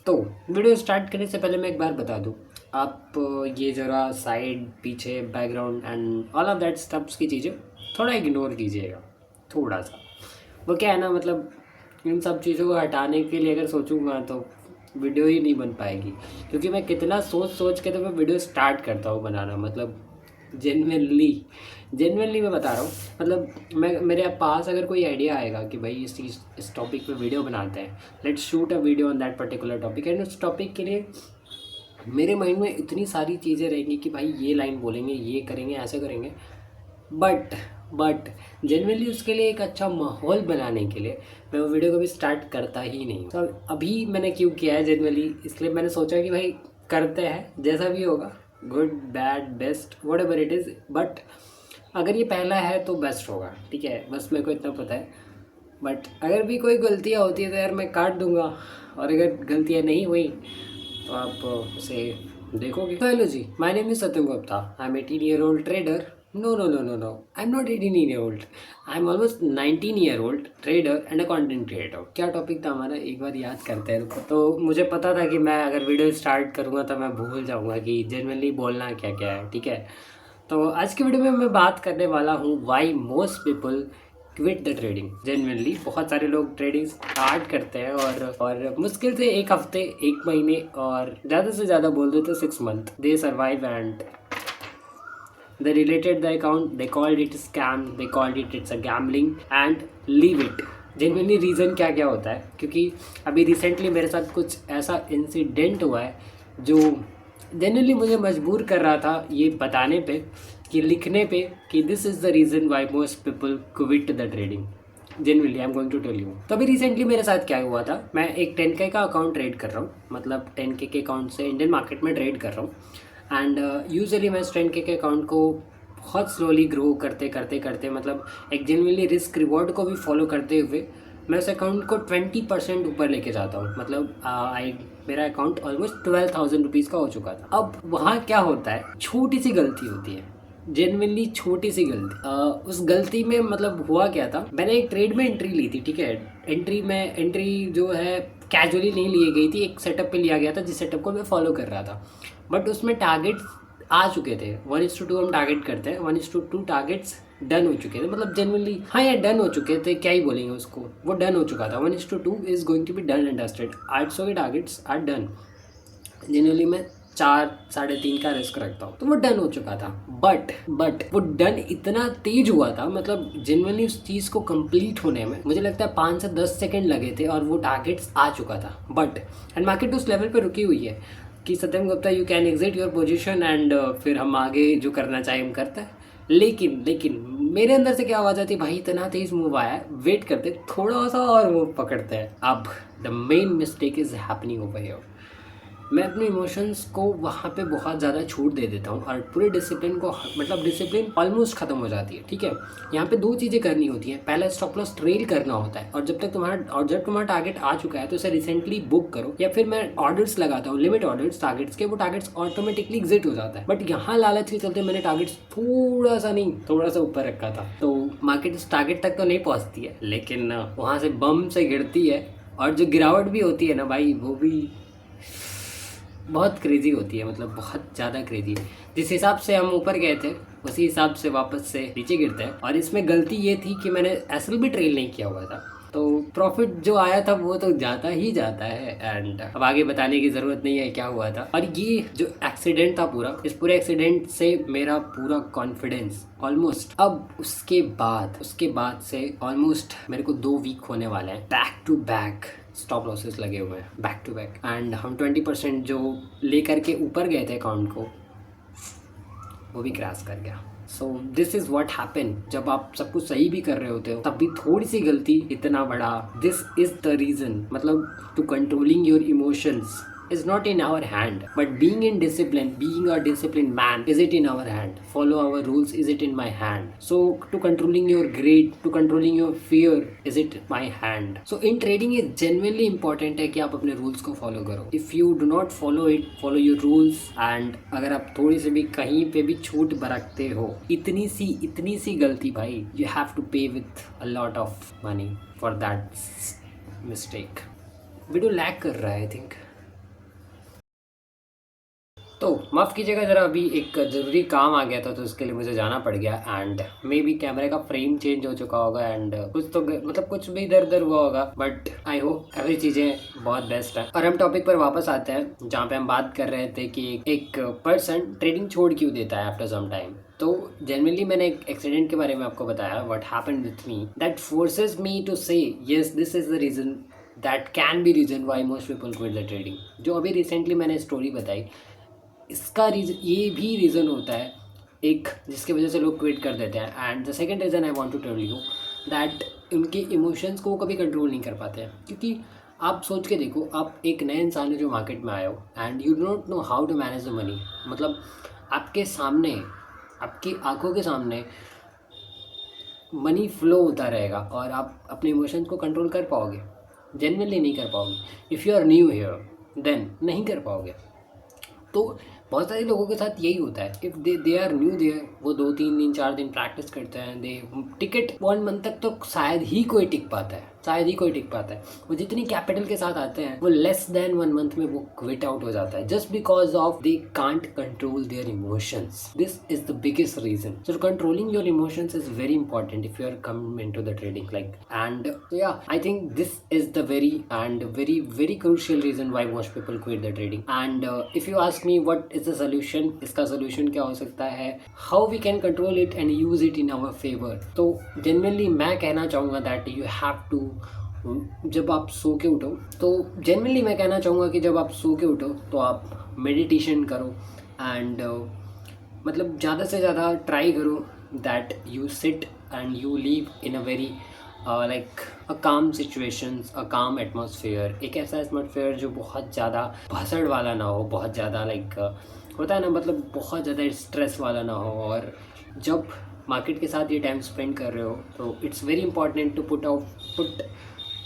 तो video start करने से पहले मैं एक बार बता दूँ, आप ये ज़रा साइड पीछे background and all of that stuffs की चीज़ें थोड़ा इग्नोर कीजिएगा, थोड़ा सा। वो क्या है ना, मतलब इन सब चीज़ों को हटाने के लिए अगर सोचूंगा तो वीडियो ही नहीं बन पाएगी, क्योंकि मैं कितना सोच सोच के तो मैं वीडियो स्टार्ट करता हूँ बनाना। मतलब जेनविनली मैं बता रहा हूँ। मतलब मैं मेरे पास अगर कोई आइडिया आएगा कि भाई इस टॉपिक पे वीडियो बनाते हैं, let's shoot a video on that particular topic, and उस टॉपिक के लिए मेरे माइंड में इतनी सारी चीज़ें रहेंगी कि भाई ये लाइन बोलेंगे, ये करेंगे, ऐसे करेंगे। बट जनरली उसके लिए एक अच्छा माहौल बनाने के लिए मैं वो वीडियो कभी स्टार्ट करता ही नहीं हूँ। तो अभी मैंने क्यों किया है जनरली, इसलिए मैंने सोचा कि भाई करते हैं, जैसा भी होगा, good bad best what ever it is. But अगर ये पहला है तो बेस्ट होगा, ठीक है, बस मेरे को इतना पता है। बट अगर भी कोई गलतियाँ होती है तो यार मैं काट दूंगा, और अगर गलतियाँ नहीं हुई तो आप उसे देखोगे। तो hello ji, my name is Satyam Gupta, I am 18-year-old trader. No, I am not 18-year-old, I am almost 19-year-old trader and a content creator. क्या टॉपिक था हमारा, एक बार याद करते हैं रुको। तो मुझे पता था कि मैं अगर वीडियो स्टार्ट करूँगा तो मैं भूल जाऊँगा कि जनरली बोलना क्या क्या है, ठीक है। तो आज की वीडियो में मैं बात करने वाला हूँ Y most people quit the trading. Genuinely बहुत सारे लोग ट्रेडिंग स्टार्ट करते हैं और मुश्किल से एक हफ्ते, एक महीने, और ज़्यादा से ज़्यादा बोल दो तो 6 month they survive and they related the account, they called it scam, they called it it's a gambling and leave it। Genuinely reason क्या क्या होता है, क्योंकि अभी रिसेंटली मेरे साथ कुछ ऐसा इंसिडेंट हुआ है जो जेनवनली मुझे मजबूर कर रहा था ये बताने पे, कि लिखने पे, कि this is the reason why most people quit the trading. Genuinely I am going to tell you. तो अभी रिसेंटली मेरे साथ क्या हुआ था, मैं एक 10K का अकाउंट ट्रेड कर रहा हूँ, मतलब 10K के अकाउंट से इंडियन मार्केट में ट्रेड कर रहा हूँ। एंड यूजुअली मैं 10K के अकाउंट को बहुत स्लोली ग्रो करते करते करते, मतलब एक जेन्युइनली रिस्क रिवॉर्ड को भी फॉलो करते हुए मैं उस अकाउंट को 20% ऊपर लेके जाता हूँ। मतलब मेरा अकाउंट ऑलमोस्ट 12,000 रुपीज़ का हो चुका था। अब वहाँ क्या होता है, छोटी सी गलती होती है, जेनविनली छोटी सी गलती। उस गलती में मतलब हुआ क्या था, मैंने एक ट्रेड में एंट्री ली थी, ठीक है। एंट्री जो है कैजुअली नहीं ली गई थी, एक सेटअप पे लिया गया था जिस सेटअप को मैं फॉलो कर रहा था। बट उसमें टारगेट्स आ चुके थे, 1:2 हम टारगेट करते हैं, 1:2 टारगेट्स डन हो चुके थे। मतलब जनरली हाँ यार डन हो चुके थे, क्या ही बोलेंगे उसको, वो डन हो चुका था। 1:2 is going to be done and dusted, 800 के टारगेट्स आर डन। जनरली मैं 4-3.5 का रिस्क रखता हूँ, तो वो डन हो चुका था। बट वो डन इतना तेज हुआ था, मतलब जेन्युइनली उस चीज़ को कंप्लीट होने में मुझे लगता है 5 से 10 सेकंड लगे थे, और वो टारगेट्स आ चुका था। बट एंड मार्केट उस लेवल पे रुकी हुई है कि Satyam Gupta you can exit your position, and फिर हम आगे जो करना चाहें हम करते हैं। लेकिन मेरे अंदर से क्या आवाज़ आती है, भाई इतना तेज मूव आया है, वेट करते, थोड़ा सा और मूव पकड़ते हैं। अब the main mistake is happening over here. मैं अपने इमोशंस को वहाँ पे बहुत ज़्यादा छूट दे देता हूँ, और पूरे डिसिप्लिन को, मतलब डिसिप्लिन ऑलमोस्ट ख़त्म हो जाती है, ठीक है। यहाँ पे 2 चीज़ें करनी होती हैं, पहला स्टॉप लॉस ट्रेल करना होता है, और जब तुम्हारा टारगेट आ चुका है तो उसे रिसेंटली बुक करो, या फिर मैं ऑर्डर्स लगाता हूँ, लिमिट ऑर्डर्स टारगेट्स के, वो टारगेट्स ऑटोमेटिकली एग्जिट हो जाता है। बट यहाँ लालच के चलते मैंने टारगेट्स थोड़ा सा ऊपर रखा था, तो मार्केट इस टारगेट तक तो नहीं पहुँचती है, लेकिन वहाँ से बम से गिरती है, और जो गिरावट भी होती है ना भाई, वो भी बहुत क्रेजी होती है, मतलब बहुत ज़्यादा क्रेजी। जिस हिसाब से हम ऊपर गए थे उसी हिसाब से वापस से नीचे गिरते हैं। और इसमें गलती ये थी कि मैंने एसएल भी ट्रेल नहीं किया हुआ था, तो प्रॉफिट जो आया था वो तो जाता ही जाता है। एंड अब आगे बताने की ज़रूरत नहीं है क्या हुआ था। और ये जो एक्सीडेंट था पूरा, इस पूरे एक्सीडेंट से मेरा पूरा कॉन्फिडेंस ऑलमोस्ट, अब उसके बाद से ऑलमोस्ट मेरे को 2 वीक होने वाले हैं, back to back stop losses लगे हुए हैं, बैक टू बैक। एंड हम 20% जो लेकर के ऊपर गए थे अकाउंट को, वो भी क्रैश कर गया। So this is what happen, जब आप सब कुछ सही भी कर रहे होते हो तब भी थोड़ी सी गलती इतना बड़ा, दिस इज़ द रीज़न। मतलब to controlling your emotions is not in our hand, but being a disciplined man, is it in our hand? Follow our rules, is it in my hand? So to controlling your greed, to controlling your fear, is it my hand? So in trading ये genuinely important है कि आप अपने rules को follow करो. If you do not follow it, follow your rules, and अगर आप थोड़ी सी भी कहीं पे भी छूट बरतते हो, इतनी सी गलती भाई, you have to pay with a lot of money for that mistake. Video lag कर रहा है आई थिंक, तो माफ़ कीजिएगा ज़रा, अभी एक ज़रूरी काम आ गया था तो उसके लिए मुझे जाना पड़ गया, एंड मे बी कैमरे का फ्रेम चेंज हो चुका होगा, एंड कुछ तो मतलब कुछ भी इधर उधर हुआ होगा, बट आई होप एवरी चीज़ें बहुत बेस्ट है। और हम टॉपिक पर वापस आते हैं जहाँ पे हम बात कर रहे थे कि एक पर्सन ट्रेडिंग छोड़ क्यों देता है आफ्टर सम टाइम। तो जनरली मैंने एक एक्सीडेंट के बारे में आपको बताया, what happened with me, that forces me to say yes this is the reason, that can be reason why most people quit the trading. जो अभी रिसेंटली मैंने स्टोरी बताई, इसका रीज़न ये भी रीज़न होता है एक जिसकी वजह से लोग क्विट कर देते हैं। And the second reason I want to tell you that उनके इमोशंस को वो कभी कंट्रोल नहीं कर पाते हैं। क्योंकि आप सोच के देखो, आप एक नए इंसान हो जो मार्केट में आए हो and you don't know how to manage the money. मतलब आपके सामने, आपकी आंखों के सामने मनी फ्लो होता रहेगा और आप अपने इमोशंस को कंट्रोल कर पाओगे? जेन्युइनली नहीं कर पाओगे। If you are new here then नहीं कर पाओगे। तो बहुत सारे लोगों के साथ यही होता है, if they are new there, वो 2-3 दिन 4 दिन प्रैक्टिस करते हैं, दे टिकट 1 मंथ तक तो शायद ही कोई टिक पाता है, शायद ही कोई टिक पाता है। वो जितनी कैपिटल के साथ आते हैं वो लेस देन 1 मंथ में वो क्विट आउट हो जाता है, just because of they can't control their emotions. This is the biggest reason. So controlling your emotions is very important if you are coming into the trading like, and yeah I think this is the very and very very crucial reason why most people quit the trading. And if you ask me what is the solution, इसका solution क्या हो सकता है, how we can control it and use it in our favour, तो generally मैं कहना चाहूँगा that you have to, जब आप सो के उठो, तो जनरली मैं कहना चाहूँगा कि जब आप सो के उठो तो आप मेडिटेशन करो, एंड मतलब ज़्यादा से ज़्यादा ट्राई करो that you sit and you leave in a very like अ काम सिचुएशंस, अ काम एटमॉस्फेयर, एक ऐसा एटमॉस्फेयर जो बहुत ज़्यादा भसड़ वाला ना हो, बहुत ज़्यादा लाइक होता है ना, मतलब बहुत ज़्यादा स्ट्रेस वाला ना हो। और जब मार्केट के साथ ये टाइम स्पेंड कर रहे हो तो it's very important to put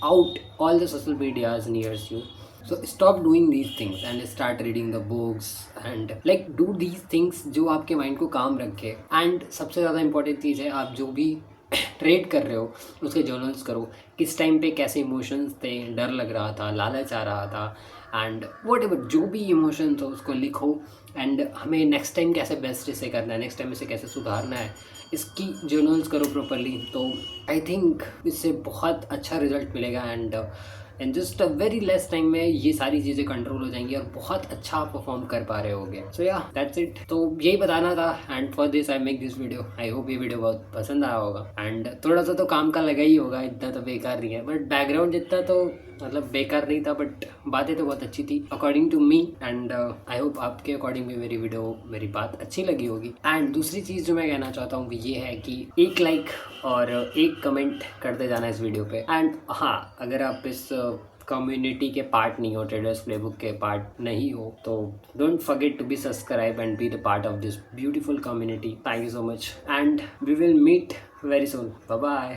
out all the social medias nears you. So stop doing these things and start reading the books and like do these things जो आपके माइंड को काम रखे। एंड सबसे ज़्यादा इंपॉर्टेंट चीज़ है, आप जो भी ट्रेड कर रहे हो उसके जर्नल्स करो, किस टाइम पे कैसे इमोशंस थे, डर लग रहा था, लालच आ रहा था, एंड वट एवर जो भी इमोशंस हो उसको लिखो। एंड हमें नेक्स्ट टाइम कैसे बेस्ट इसे करना है, नेक्स्ट टाइम इसे कैसे सुधारना है, इसकी जर्नल्स करो प्रॉपरली। तो आई थिंक इससे बहुत अच्छा रिजल्ट मिलेगा, and just a very less time में ये सारी चीज़ें कंट्रोल हो जाएंगी और बहुत अच्छा परफॉर्म कर पा रहे होगे। सो या दैट्स इट। तो यही बताना था, and for this I make this video. I hope ये वीडियो बहुत पसंद आया होगा, एंड थोड़ा सा तो काम का लगा ही होगा, इतना तो बेकार नहीं है, बट बैकग्राउंड जितना तो मतलब बेकार नहीं था, बट बातें तो बहुत अच्छी थी according to me, and I hope आपके अकॉर्डिंग भी मेरी बात अच्छी लगी होगी। एंड दूसरी चीज़ जो मैं कहना चाहता हूँ ये है कि एक लाइक और एक कमेंट करते जाना इस वीडियो पे। एंड हाँ, अगर आप इस कम्युनिटी के पार्ट नहीं हो, ट्रेडर्स प्लेबुक के पार्ट नहीं हो, तो don't forget to be subscribe and be the part of this beautiful community. Thank you so much and we will meet very soon. Bye bye.